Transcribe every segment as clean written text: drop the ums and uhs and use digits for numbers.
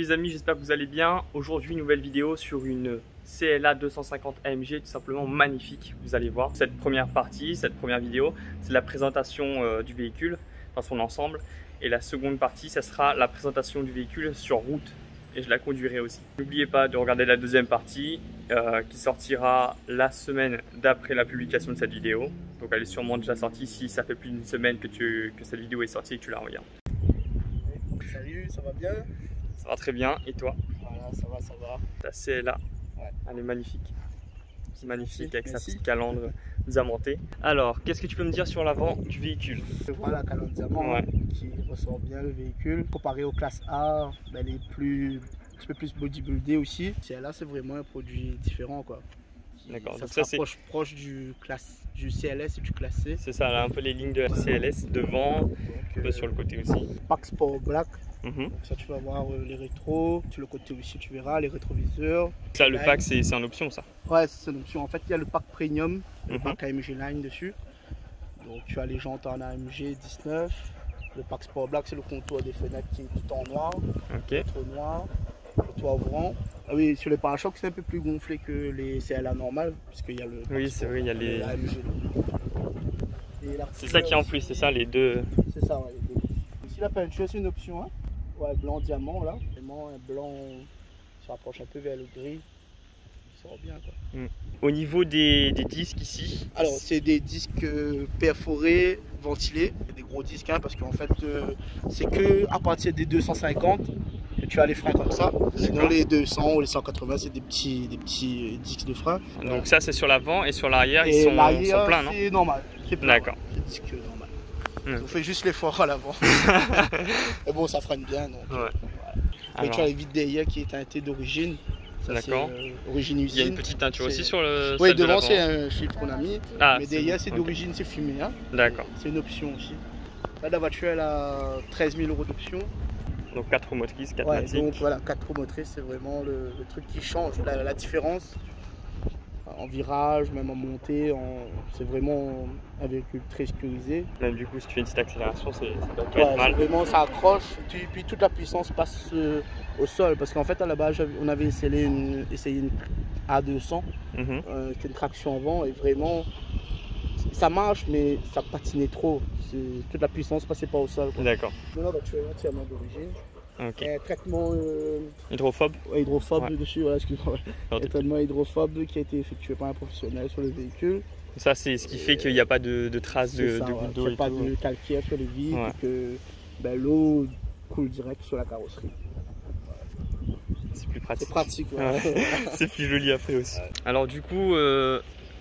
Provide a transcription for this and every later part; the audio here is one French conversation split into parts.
les amis, j'espère que vous allez bien. Aujourd'hui, nouvelle vidéo sur une CLA 250 AMG, tout simplement magnifique, vous allez voir. Cette première partie, cette première vidéo, c'est la présentation du véhicule dans son ensemble. Et la seconde partie, ça sera la présentation du véhicule sur route. Et je la conduirai aussi. N'oubliez pas de regarder la deuxième partie qui sortira la semaine d'après la publication de cette vidéo. Donc elle est sûrement déjà sortie si ça fait plus d'une semaine que cette vidéo est sortie et que tu la regardes. Salut, ça va bien? Ça va très bien, et toi? Voilà, ça va, ça va. Ta CLA, ouais. Elle est magnifique. C'est magnifique avec Merci. sa petite calandre diamantée. Alors, qu'est-ce que tu peux me dire sur l'avant du véhicule? Voilà, la calandre diamant Ouais. qui ressort bien le véhicule. Comparé aux classes A, elle est plus, un petit peu plus bodybuildée aussi. Là, c'est vraiment un produit différent, quoi. D'accord. Ça se rapproche proche du CLS et du classe C. C'est ça, là, un peu les lignes de CLS devant, Donc, un peu sur le côté aussi. Pack Sport Black. Mhm. Ça, tu vas voir les rétros. Sur le côté aussi, tu verras les rétroviseurs. Ça, le pack, c'est en option, ça? Ouais, c'est une option. En fait, il y a le pack Premium, le Mhm. pack AMG Line dessus. Donc, tu as les jantes en AMG 19. Le pack Sport Black, c'est le contour des fenêtres qui est tout en noir. Ok. Tout noir. Le toit ouvrant. Ah oui, sur les parachocs, c'est un peu plus gonflé que les CLA normales, puisqu'il y a le. Oui, c'est vrai, il y a les. C'est ça qui est en plus, c'est ça, les deux. C'est ça, ouais, les deux. Ici, la peinture, c'est une option. Hein. Ouais, blanc diamant, là. Vraiment, un blanc se rapproche un peu vers le gris. Ça sort bien, quoi. Au niveau des disques ici. Alors, c'est des disques perforés, ventilés, des gros disques, hein, parce qu'en fait, c'est que à partir des 250 que tu as les freins comme ça. Sinon, les 200 ou les 180, c'est des petits disques de frein. Donc ça, c'est sur l'avant, et sur l'arrière, ils Et sont l'arrière, pleins, non? c'est normal. C'est plein. D'accord. C'est disque normal. Mm. On fait juste l'effort à l'avant. Mais bon, ça freine bien. Donc, Ouais. voilà. Après, Alors, tu as les vitres derrière qui est teintées d'origine. D'accord. Origine il y a usine. une petite teinture aussi sur le. Oui, celle de devant, l'avant. c'est un filtre qu'on a mis. Ah, Mais c'est derrière, bon. c'est Ok. d'origine, c'est fumé. Hein. D'accord. C'est une option aussi. Là, la voiture, elle a 13 000 € d'option. Donc 4 roues motrices, 4 Ouais, matiques. donc voilà, 4 roues motrices, c'est vraiment le truc qui change, la différence. En virage, même en montée, c'est vraiment un véhicule très sécurisé. Même du coup, si tu fais une petite accélération, ça doit pas Ouais, être mal. vraiment, ça accroche, puis toute la puissance passe au sol. Parce qu'en fait, à la base, on avait essayé une A200, Mhm. qui est une traction avant, et vraiment, ça marche, mais ça patinait trop. Toute la puissance passait pas au sol. D'accord. Maintenant, la voiture est entièrement d'origine. Ok. Un traitement Hydrophobe. hydrophobe Ouais. dessus, voilà, excuse-moi. Alors, Un traitement hydrophobe qui a été effectué par un professionnel sur le véhicule. ça, c'est ce qui fait qu'il n'y a pas de traces C'est de ça, ouais, gouttes qu'il d'eau n'y a et pas tout. de calcaire sur les vitres, Ouais. et que l'eau coule direct sur la carrosserie. C'est plus pratique. C'est pratique, ouais. Ouais. C'est plus joli après aussi. Ouais. Alors du coup,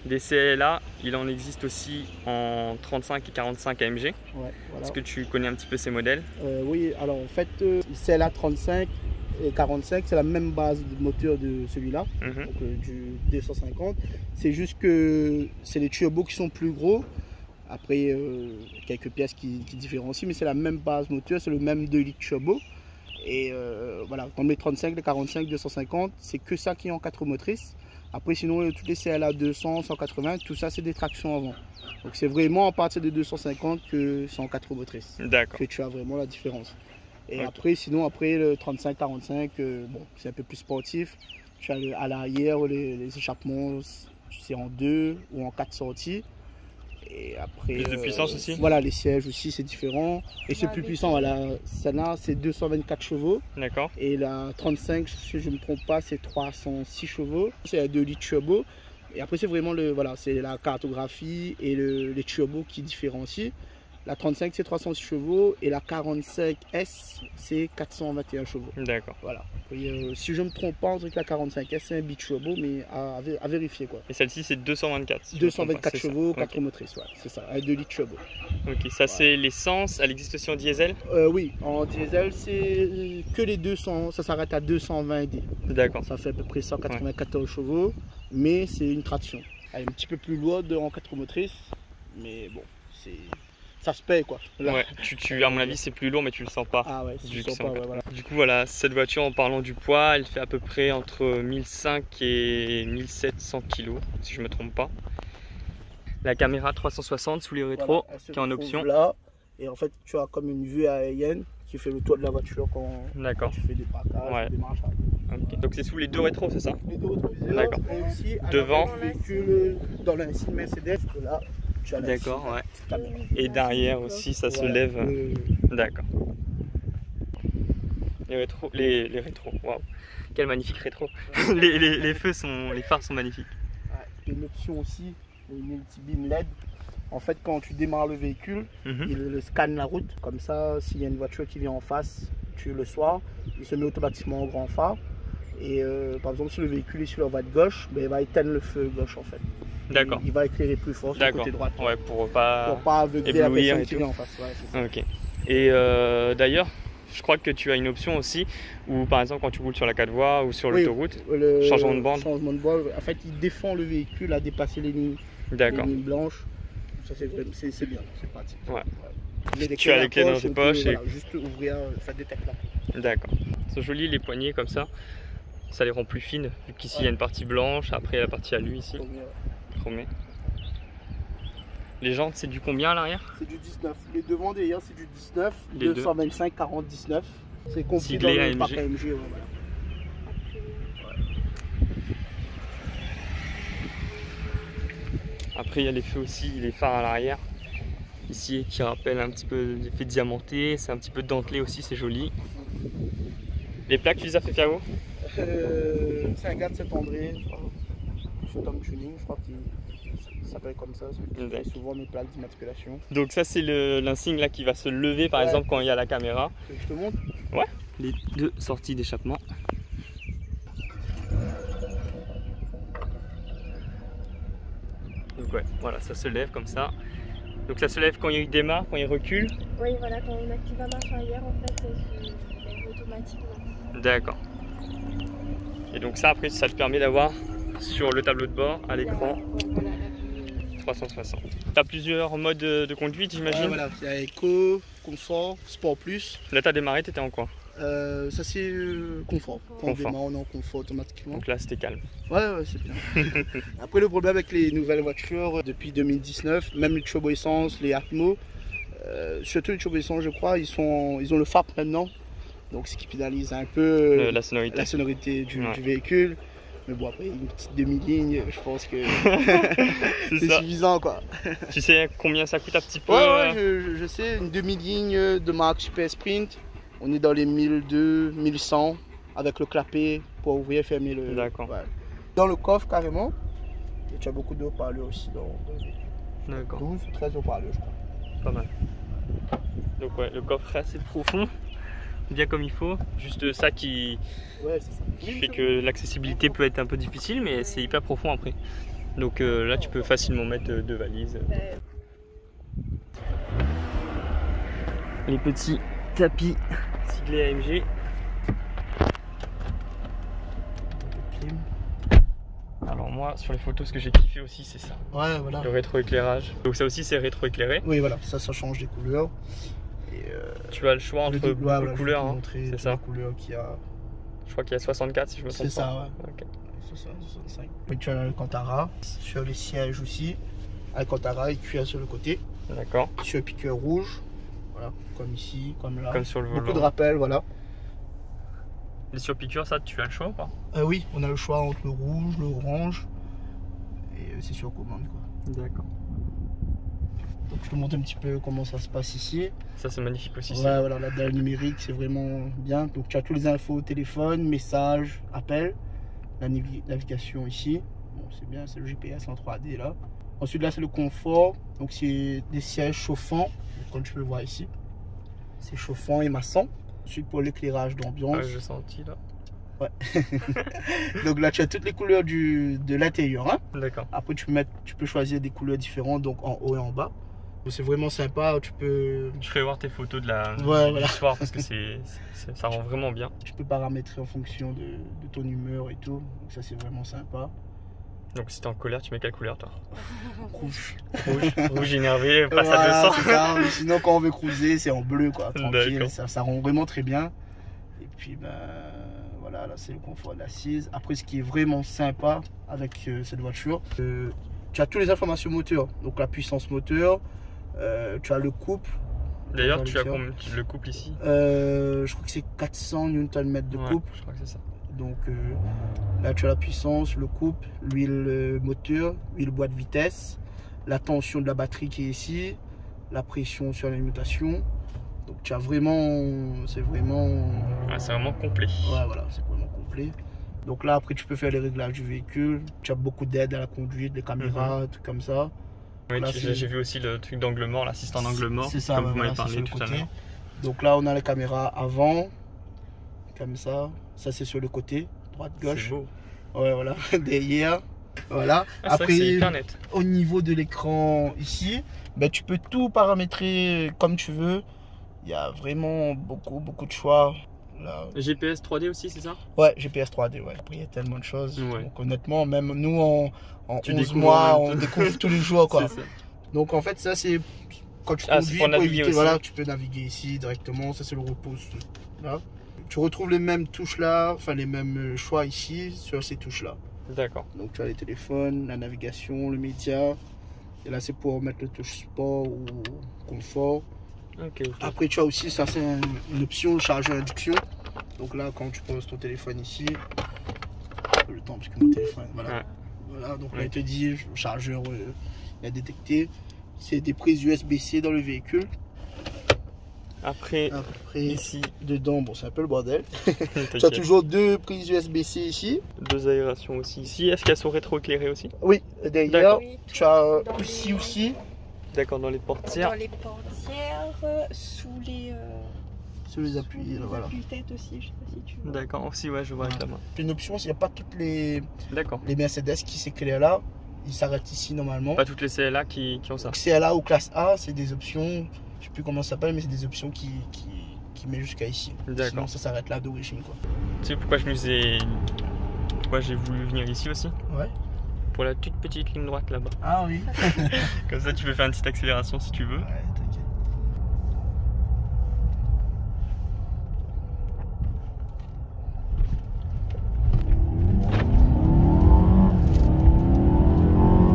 des CLA, il en existe aussi en 35 et 45 AMG. Ouais, voilà. Est-ce que tu connais un petit peu ces modèles? Oui, alors en fait, c'est la 35 et 45, c'est la même base de moteur de celui-là, Mhm. donc du 250. C'est juste que c'est les turbos qui sont plus gros. Après, quelques pièces qui différencient, mais c'est la même base moteur, c'est le même 2 litres turbo. Et voilà, comme les 35, les 45, 250, c'est que ça qui est en 4 roues motrices. Après, sinon, toutes les CLA 200, 180, tout ça, c'est des tractions avant. Donc, c'est vraiment à partir de 250 que c'est en 4 roues motrices D'accord. que tu as vraiment la différence. Et Ok. après, sinon, après le 35, 45, bon, c'est un peu plus sportif. Tu as à l'arrière, les échappements, c'est en 2 ou en 4 sorties. Et après, Plus de puissance aussi? Voilà, les sièges aussi, c'est différent. Et c'est plus puissant. Voilà, celle-là, c'est 224 chevaux. D'accord. Et la 35, si je ne me trompe pas, c'est 306 chevaux. C'est un 2 litres turbo. Et après, c'est vraiment c'est la cartographie et les turbos qui différencient. La 35, c'est 306 chevaux. Et la 45S, c'est 421 chevaux. D'accord. Voilà. Et, si je ne me trompe pas, on dirait que la 45S, c'est un biturbo, mais à vérifier, quoi. Et celle-ci, c'est 224. si je me trompe 224 pas, c'est ça. chevaux, Ok. 4 motrices, ouais, c'est ça, un 2 litres turbo. Ok, ça c'est l'essence, elle existe aussi en diesel? Oui, en diesel, c'est que les 200, ça s'arrête à 220 D. D'accord. Ça fait à peu près 194 chevaux, mais c'est une traction. Elle est un petit peu plus lourde en 4 motrices, mais bon, ça se paye, quoi. Là. Ouais, à mon avis c'est plus lourd mais tu le sens pas. Ah ouais, Vu tu que sens c'est pas, en ouais, 4. voilà. Du coup voilà, cette voiture en parlant du poids, elle fait à peu près entre 1500 et 1700 kg si je me trompe pas. La caméra 360 sous les rétros Voilà, elle se qui est en trouve option. là, et en fait, tu as comme une vue aérienne qui fait le tour de la voiture quand tu fais des braquages, des marches. Okay. Donc c'est sous les deux rétros, c'est ça? Les deux rétroviseurs. D'accord. Et aussi devant le véhicule dans l'insigne Mercedes, là, tu as la Et derrière aussi, ça se lève. D'accord. Les rétros, waouh, quel magnifique rétro. Les phares sont magnifiques. Ouais. Une option aussi, une multi-beam LED. En fait, quand tu démarres le véhicule, il scanne la route. Comme ça, s'il y a une voiture qui vient en face, le soir, il se met automatiquement au grand phare. Et par exemple, si le véhicule est sur la voie de gauche, ben, il va éteindre le feu gauche en fait. D'accord. Il va éclairer plus fort sur le côté droit. Ouais, pour pas aveugler la personne qui vient en face. Ouais, c'est ça. Ok. Et d'ailleurs, je crois que tu as une option aussi où par exemple quand tu roules sur la 4 voies ou sur l'autoroute, changement de bande. En fait, il défend le véhicule à dépasser les lignes blanches. Ça c'est bien, c'est pratique. Ouais. Tu as les clés dans tes poches et juste ouvrir, ça détecte là. D'accord. C'est joli les poignées comme ça. Ça les rend plus fines vu qu'ici il y a une partie blanche, après la partie alu ici. Chromé. Les jantes c'est du combien à l'arrière? C'est du 19. Les devants derrière c'est du 19. 225 40 19. C'est compris dans le parc AMG. Ouais, voilà. Après il y a les feux aussi, les phares à l'arrière. Ici qui rappellent un petit peu l'effet diamanté, c'est un petit peu dentelé aussi, c'est joli. Les plaques, tu les as fait faire où? C'est un gars de Saint-André, chez Tom Tuning, je crois qu'il s'appelle comme ça, celui qui fait souvent mes plaques d'immatriculation. Donc ça c'est l'insigne là qui va se lever par exemple quand il y a la caméra. Je te montre? Ouais. Les deux sorties d'échappement. Donc ouais, voilà, ça se lève comme ça. Donc ça se lève quand il démarre, quand il recule? Oui, voilà, quand on active la marche arrière, en fait, il lève automatiquement. D'accord. Et donc ça, après, ça te permet d'avoir sur le tableau de bord, à l'écran, 360. Tu as plusieurs modes de conduite, j'imagine? Ouais, voilà, il y a Eco, Confort, Sport Plus. Là, tu as démarré, tu étais en quoi? Ça c'est confort. Quand on démarre, on est en confort automatiquement. Donc là c'était calme. Ouais, c'est bien. Après le problème avec les nouvelles voitures depuis 2019, même les turbo essence, les Atmo, surtout les turbo essence je crois, ils ont le FAP maintenant. Donc ce qui pénalise un peu la sonorité du véhicule. Mais bon après une petite demi-ligne, je pense que c'est suffisant quoi. Tu sais combien ça coûte un petit peu? Ouais, je sais, une demi-ligne de marque Super Sprint. On est dans les 1200, 1100 avec le clapet pour ouvrir et fermer le. D'accord. Ouais. Dans le coffre carrément, et tu as beaucoup de haut-parleurs aussi dans le véhicule. D'accord. 12 ou 13 haut-parleurs, je crois. Pas mal. Donc, ouais, le coffre est assez profond, bien comme il faut. Juste ça qui fait que l'accessibilité peut être un peu difficile, mais c'est hyper profond après. Donc là, tu peux facilement mettre deux valises. Les petits tapis siglés AMG. Alors moi sur les photos ce que j'ai kiffé aussi c'est ça. Ouais voilà. Le rétroéclairage. Donc ça aussi c'est rétroéclairé. Oui voilà, ça change des couleurs. Et tu as le choix entre beaucoup de couleurs. Hein. C'est ça. Couleurs qu'il y a. Je crois qu'il y a 64 si je me trompe pas. C'est ça ouais. Okay. 65. Et tu as l'Alcantara sur les sièges aussi. Alcantara et cuir sur le côté. D'accord. Sur le piqueur rouge. Voilà, comme ici, comme là. Comme sur le volant. Beaucoup de rappels, voilà. Les surpiqûres, ça, tu as le choix ou pas? Oui, on a le choix entre le rouge, le orange. Et c'est sur commande, quoi. D'accord. Donc je te montre un petit peu comment ça se passe ici. Ça, c'est magnifique aussi. Ouais, voilà, la dalle numérique, c'est vraiment bien. Donc tu as tous les infos, téléphone, messages, appels. La navigation ici. Bon, c'est bien, c'est le GPS en 3D là. Ensuite là c'est le confort, donc c'est des sièges chauffants, comme tu peux le voir ici. C'est chauffant et maçon. Ensuite pour l'éclairage d'ambiance. J'ai senti là. Ouais. Donc là tu as toutes les couleurs de l'intérieur. Hein. D'accord. Après tu peux choisir des couleurs différentes, donc en haut et en bas. C'est vraiment sympa, tu peux... Je ferai voir tes photos du soir parce que ça rend vraiment bien. Tu peux paramétrer en fonction de ton humeur et tout, donc ça c'est vraiment sympa. Donc si t'es en colère, tu mets quelle couleur toi? Rouge. Rouge énervé, passe à 200. Ça. Sinon quand on veut cruiser, c'est en bleu quoi, tranquille, ça rend vraiment très bien. Et puis ben voilà, là c'est le confort de l'assise. Après ce qui est vraiment sympa avec cette voiture, tu as toutes les informations moteur, donc la puissance moteur, tu as le couple, D'ailleurs, tu as combien le couple ici? Je crois que c'est 400 Nm de couple. Je crois que c'est ça. Donc là, tu as la puissance, le couple, l'huile moteur, l'huile boîte de vitesse, la tension de la batterie qui est ici, la pression sur l'alimentation. Donc tu as vraiment, c'est vraiment... Ah, c'est vraiment complet. Ouais, voilà, c'est vraiment complet. Donc là, après, tu peux faire les réglages du véhicule. Tu as beaucoup d'aide à la conduite, des caméras, tout comme ça. Oui, j'ai vu aussi le truc d'angle mort, l'assistant d'angle mort. C'est ça, comme ouais, vous m'avez voilà, parlé tout à l'heure. Donc là, on a les caméras avant, comme ça. Ça, c'est sur le côté, droite-gauche. C'est beau. Ouais, voilà, derrière. Voilà. Ah, après, c'est hyper net. Au niveau de l'écran ici, ben, tu peux tout paramétrer comme tu veux. Il y a vraiment beaucoup de choix. Là. GPS 3D aussi, c'est ça? Ouais, GPS 3D, ouais. Après, il y a tellement de choses. Ouais. Donc, honnêtement, même nous, en 11 mois, on découvre tous les jours, quoi. Ça. Donc, en fait, ça, c'est quand tu conduis, pour éviter, voilà, tu peux naviguer ici directement. Ça, c'est le repose. Là. Tu retrouves les mêmes touches là, enfin, les mêmes choix ici, sur ces touches-là. D'accord. Donc, tu as les téléphones, la navigation, le média. Et là, c'est pour mettre le touche sport ou confort. Okay. Après, tu as aussi, ça c'est une option chargeur induction. Donc là, quand tu poses ton téléphone ici, le temps parce que mon téléphone, voilà. Ouais. Voilà, donc là, il te dit, le chargeur il a détecté. C'est des prises USB-C dans le véhicule. Après ici, dedans, bon, c'est un peu le bordel. Tu as toujours deux prises USB-C ici. Deux aérations aussi ici. Est-ce qu'elles sont rétroéclairées aussi? Oui, derrière, tu as ici aussi. D'accord, dans les portières. Dans les portières, sous les appuis, voilà. appuis-têtes aussi, je sais pas si tu vois. D'accord, aussi, ouais, je vois avec la main. Une option, s'il n'y a pas toutes les Mercedes qui s'éclairent là, ils s'arrêtent ici normalement. Pas toutes les CLA qui ont ça. CLA ou classe A, c'est des options, je sais plus comment ça s'appelle, mais c'est des options qui met jusqu'à ici. Sinon, ça s'arrête là d'origine, quoi. Tu sais pourquoi pourquoi j'ai voulu venir ici aussi? Ouais. Pour la toute petite ligne droite là-bas. Ah oui. Comme ça, tu peux faire une petite accélération si tu veux. Ouais, t'inquiète.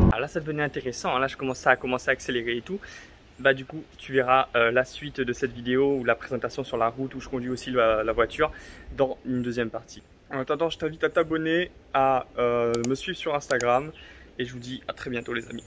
Alors là, ça devenait intéressant. Là, je commençais à accélérer et tout. Bah, du coup, tu verras la suite de cette vidéo ou la présentation sur la route où je conduis aussi la voiture dans une deuxième partie. En attendant, je t'invite à t'abonner, à me suivre sur Instagram et je vous dis à très bientôt les amis.